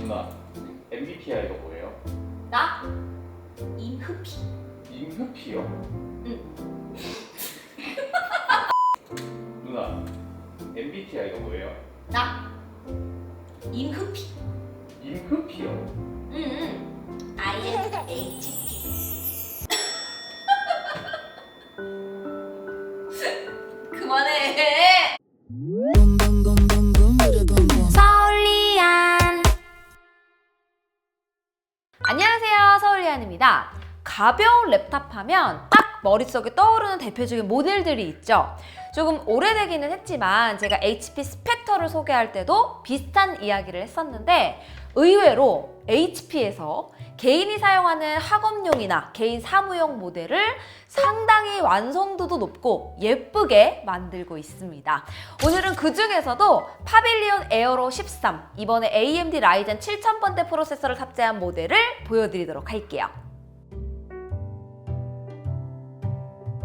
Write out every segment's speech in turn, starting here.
누나, MBTI가 뭐예요? 나? 임흐피. 임흐피요? 응. 누나, MBTI가 뭐예요? 나? 임흐피. 임흐피요? 응. INHP. 그만해. 서울리안. 안녕하세요, 서울리안입니다. 가벼운 랩탑 하면 딱 머릿속에 떠오르는 대표적인 모델들이 있죠. 조금 오래되기는 했지만 제가 HP 스펙터를 소개할 때도 비슷한 이야기를 했었는데 의외로 HP에서 개인이 사용하는 학업용이나 개인 사무용 모델을 상당히 완성도도 높고 예쁘게 만들고 있습니다. 오늘은 그 중에서도 파빌리온 에어로 13, 이번에 AMD 라이젠 7000번대 프로세서를 탑재한 모델을 보여드리도록 할게요.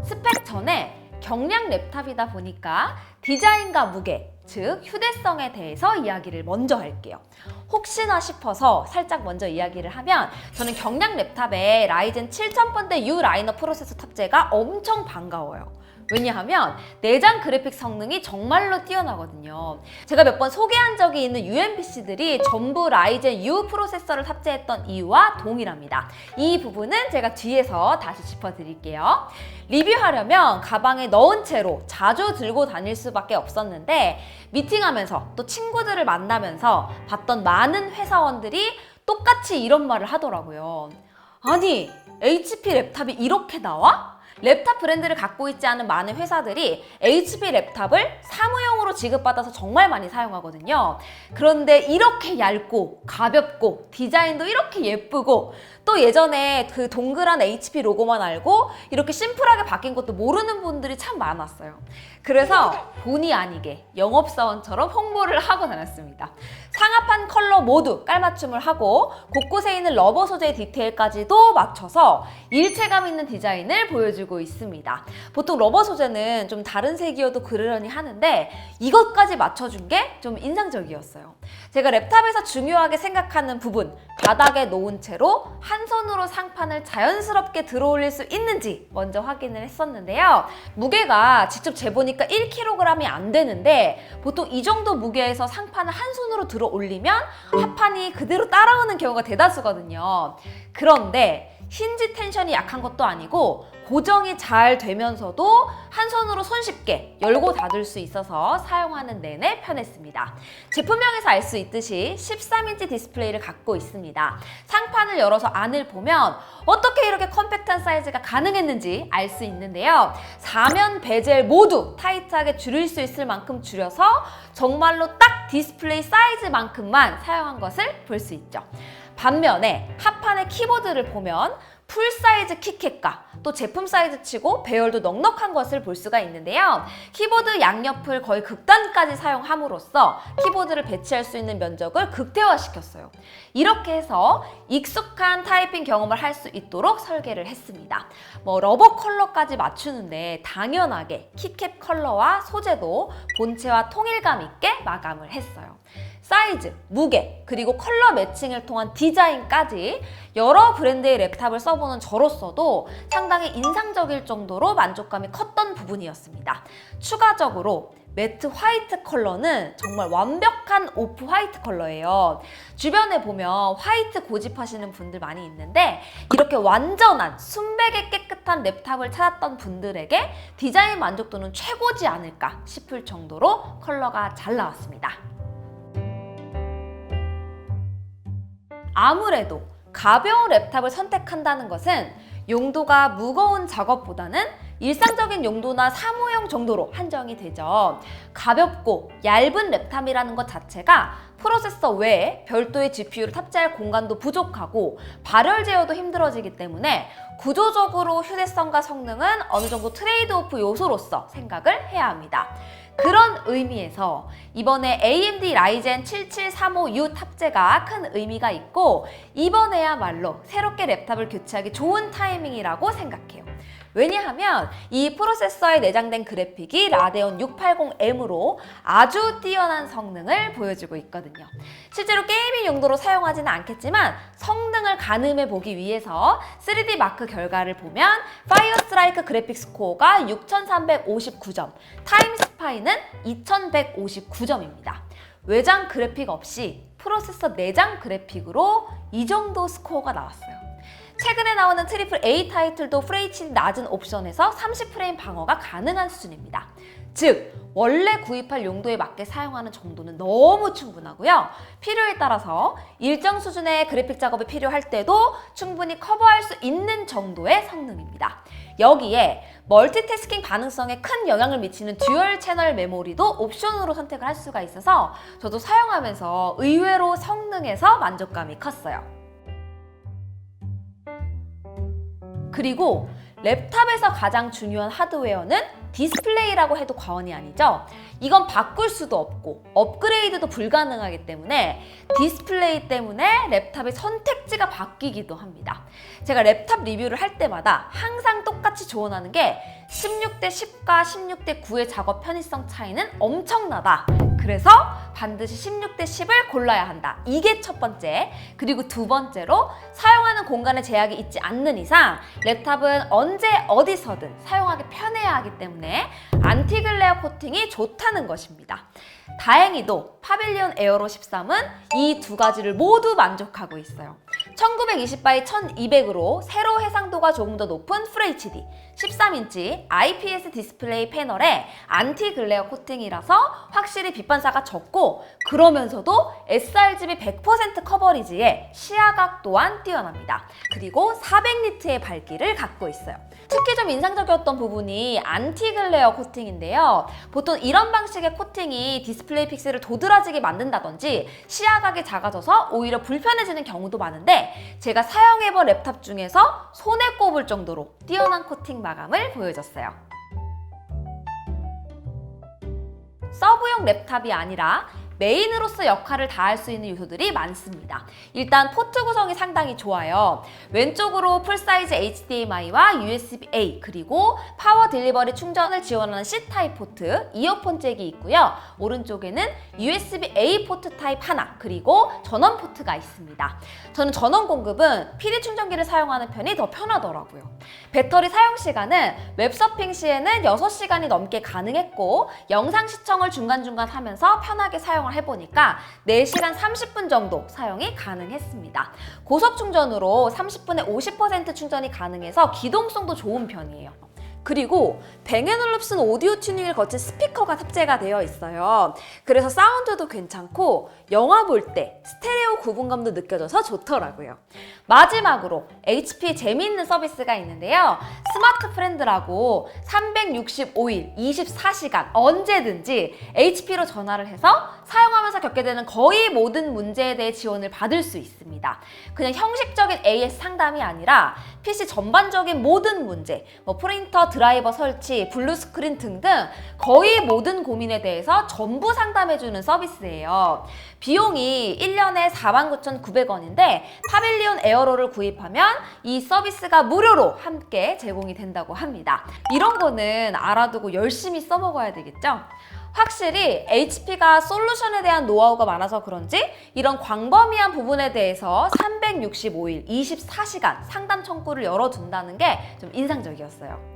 스펙 전에 경량 랩탑이다 보니까 디자인과 무게, 즉 휴대성에 대해서 이야기를 먼저 할게요. 혹시나 싶어서 살짝 먼저 이야기를 하면 저는 경량 랩탑에 라이젠 7000번대 U 라이너 프로세서 탑재가 엄청 반가워요. 왜냐하면 내장 그래픽 성능이 정말로 뛰어나거든요. 제가 몇 번 소개한 적이 있는 UMPC들이 전부 라이젠 U 프로세서를 탑재했던 이유와 동일합니다. 이 부분은 제가 뒤에서 다시 짚어드릴게요. 리뷰하려면 가방에 넣은 채로 자주 들고 다닐 수밖에 없었는데 미팅하면서 또 친구들을 만나면서 봤던 많은 회사원들이 똑같이 이런 말을 하더라고요. 아니, HP 랩탑이 이렇게 나와? 랩탑 브랜드를 갖고 있지 않은 많은 회사들이 HP 랩탑을 사무용으로 지급받아서 정말 많이 사용하거든요. 그런데 이렇게 얇고 가볍고 디자인도 이렇게 예쁘고 또 예전에 그 동그란 HP 로고만 알고 이렇게 심플하게 바뀐 것도 모르는 분들이 참 많았어요. 그래서 본의 아니게 영업사원처럼 홍보를 하고 다녔습니다. 상하판 컬러 모두 깔맞춤을 하고 곳곳에 있는 러버 소재의 디테일까지도 맞춰서 일체감 있는 디자인을 보여주고 있습니다. 보통 러버 소재는 좀 다른 색이어도 그러려니 하는데 이것까지 맞춰준 게 좀 인상적이었어요. 제가 랩탑에서 중요하게 생각하는 부분, 바닥에 놓은 채로 한 손으로 상판을 자연스럽게 들어올릴 수 있는지 먼저 확인을 했었는데요. 무게가 직접 재보니까 1kg이 안 되는데 보통 이 정도 무게에서 상판을 한 손으로 들어 올리면 합판이 그대로 따라오는 경우가 대다수거든요. 그런데 힌지 텐션이 약한 것도 아니고 고정이 잘 되면서도 한 손으로 손쉽게 열고 닫을 수 있어서 사용하는 내내 편했습니다. 제품명에서 알 수 있듯이 13인치 디스플레이를 갖고 있습니다. 상판을 열어서 안을 보면 어떻게 이렇게 컴팩트한 사이즈가 가능했는지 알 수 있는데요. 사면 베젤 모두 타이트하게 줄일 수 있을 만큼 줄여서 정말로 딱 디스플레이 사이즈만큼만 사용한 것을 볼 수 있죠. 반면에 합판의 키보드를 보면 풀 사이즈 키캡과 또 제품 사이즈치고 배열도 넉넉한 것을 볼 수가 있는데요. 키보드 양옆을 거의 극단까지 사용함으로써 키보드를 배치할 수 있는 면적을 극대화시켰어요. 이렇게 해서 익숙한 타이핑 경험을 할 수 있도록 설계를 했습니다. 러버 컬러까지 맞추는데 당연하게 키캡 컬러와 소재도 본체와 통일감 있게 마감을 했어요. 사이즈, 무게, 그리고 컬러 매칭을 통한 디자인까지 여러 브랜드의 랩탑을 써보는 저로서도 상당히 인상적일 정도로 만족감이 컸던 부분이었습니다. 추가적으로 매트 화이트 컬러는 정말 완벽한 오프 화이트 컬러예요. 주변에 보면 화이트 고집하시는 분들 많이 있는데 이렇게 완전한 순백의 깨끗한 랩탑을 찾았던 분들에게 디자인 만족도는 최고지 않을까 싶을 정도로 컬러가 잘 나왔습니다. 아무래도 가벼운 랩탑을 선택한다는 것은 용도가 무거운 작업보다는 일상적인 용도나 사무용 정도로 한정이 되죠. 가볍고 얇은 랩탑이라는 것 자체가 프로세서 외에 별도의 GPU를 탑재할 공간도 부족하고 발열 제어도 힘들어지기 때문에 구조적으로 휴대성과 성능은 어느 정도 트레이드오프 요소로서 생각을 해야 합니다. 그런 의미에서 이번에 AMD 라이젠 7735U 탑재가 큰 의미가 있고 이번에야말로 새롭게 랩탑을 교체하기 좋은 타이밍이라고 생각해요. 왜냐하면 이 프로세서에 내장된 그래픽이 라데온 680M으로 아주 뛰어난 성능을 보여주고 있거든요. 실제로 게이밍 게임 용도로 사용하지는 않겠지만 성능을 가늠해 보기 위해서 3D 마크 결과를 보면 파이어 스트라이크 그래픽 스코어가 6359점, 타임 스파이는 2159점입니다. 외장 그래픽 없이 프로세서 내장 그래픽으로 이 정도 스코어가 나왔어요. 최근에 나오는 트리플 A 타이틀도 FHD 낮은 옵션에서 30프레임 방어가 가능한 수준입니다. 즉, 원래 구입할 용도에 맞게 사용하는 정도는 너무 충분하고요. 필요에 따라서 일정 수준의 그래픽 작업이 필요할 때도 충분히 커버할 수 있는 정도의 성능입니다. 여기에 멀티태스킹 가능성에 큰 영향을 미치는 듀얼 채널 메모리도 옵션으로 선택을 할 수가 있어서 저도 사용하면서 의외로 성능에서 만족감이 컸어요. 그리고 랩탑에서 가장 중요한 하드웨어는 디스플레이라고 해도 과언이 아니죠. 이건 바꿀 수도 없고 업그레이드도 불가능하기 때문에 디스플레이 때문에 랩탑의 선택지가 바뀌기도 합니다. 제가 랩탑 리뷰를 할 때마다 항상 똑같이 조언하는 게 16대 10과 16대 9의 작업 편의성 차이는 엄청나다. 그래서 반드시 16대 10을 골라야 한다. 이게 첫 번째. 그리고 두 번째로 사용하는 공간에 제약이 있지 않는 이상 랩탑은 언제 어디서든 사용하기 편해야 하기 때문에 안티글레어 코팅이 좋다는 것입니다. 다행히도 파빌리온 에어로 13은 이 두 가지를 모두 만족하고 있어요. 1920x 1200으로 세로 해상도가 조금 더 높은 FHD, 13인치 IPS 디스플레이 패널에 안티 글레어 코팅이라서 확실히 빛 반사가 적고 그러면서도 sRGB 100% 커버리지에 시야각 또한 뛰어납니다. 그리고 400니트의 밝기를 갖고 있어요. 특히 좀 인상적이었던 부분이 안티 글레어 코팅인데요. 보통 이런 방식의 코팅이 디스플레이 픽셀을 도드라지게 만든다든지 시야각이 작아져서 오히려 불편해지는 경우도 많은데 제가 사용해본 랩탑 중에서 손에 꼽을 정도로 뛰어난 코팅 마감을 보여줬어요. 서브용 랩탑이 아니라 메인으로서 역할을 다할 수 있는 요소들이 많습니다. 일단 포트 구성이 상당히 좋아요. 왼쪽으로 풀사이즈 HDMI와 USB-A 그리고 파워 딜리버리 충전을 지원하는 C타입 포트, 이어폰 잭이 있고요. 오른쪽에는 USB-A 포트 타입 하나 그리고 전원 포트가 있습니다. 저는 전원 공급은 PD 충전기를 사용하는 편이 더 편하더라고요. 배터리 사용 시간은 웹서핑 시에는 6시간이 넘게 가능했고 영상 시청을 중간중간 하면서 편하게 사용을 해보니까 4시간 30분 정도 사용이 가능했습니다. 고속 충전으로 30분에 50% 충전이 가능해서 기동성도 좋은 편이에요. 그리고 뱅앤올룹슨 오디오 튜닝을 거친 스피커가 탑재가 되어 있어요. 그래서 사운드도 괜찮고 영화 볼 때 스테레오 구분감도 느껴져서 좋더라고요. 마지막으로 HP 재미있는 서비스가 있는데요. 스마트 프렌드라고 365일 24시간 언제든지 HP로 전화를 해서 사용하면서 겪게 되는 거의 모든 문제에 대해 지원을 받을 수 있습니다. 그냥 형식적인 AS 상담이 아니라 PC 전반적인 모든 문제, 프린터, 드라이버 설치, 블루스크린 등등 거의 모든 고민에 대해서 전부 상담해주는 서비스예요. 비용이 1년에 49,900원인데 파빌리온 에어로를 구입하면 이 서비스가 무료로 함께 제공이 된다고 합니다. 이런 거는 알아두고 열심히 써먹어야 되겠죠? 확실히 HP가 솔루션에 대한 노하우가 많아서 그런지 이런 광범위한 부분에 대해서 365일 24시간 상담 창구를 열어둔다는 게 좀 인상적이었어요.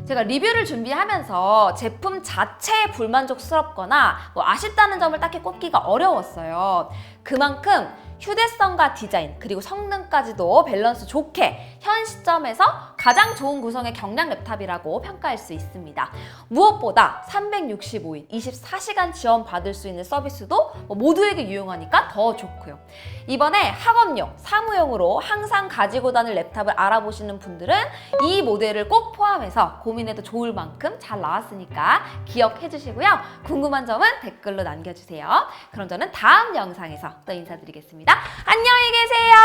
제가 리뷰를 준비하면서 제품 자체에 불만족스럽거나 아쉽다는 점을 딱히 꼽기가 어려웠어요. 그만큼 휴대성과 디자인 그리고 성능까지도 밸런스 좋게 현 시점에서 가장 좋은 구성의 경량 랩탑이라고 평가할 수 있습니다. 무엇보다 365일 24시간 지원받을 수 있는 서비스도 모두에게 유용하니까 더 좋고요. 이번에 학업용, 사무용으로 항상 가지고 다닐 랩탑을 알아보시는 분들은 이 모델을 꼭 포함해서 고민해도 좋을 만큼 잘 나왔으니까 기억해 주시고요. 궁금한 점은 댓글로 남겨주세요. 그럼 저는 다음 영상에서 또 인사드리겠습니다. 안녕히 계세요.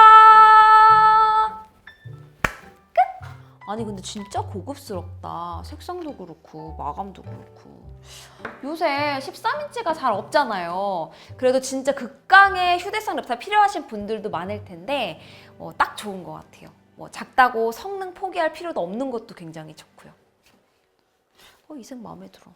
끝! 아니 근데 진짜 고급스럽다. 색상도 그렇고 마감도 그렇고. 요새 13인치가 잘 없잖아요. 그래도 진짜 극강의 휴대성 랩탑 필요하신 분들도 많을 텐데 딱 좋은 것 같아요. 작다고 성능 포기할 필요도 없는 것도 굉장히 좋고요. 이 색 마음에 들어.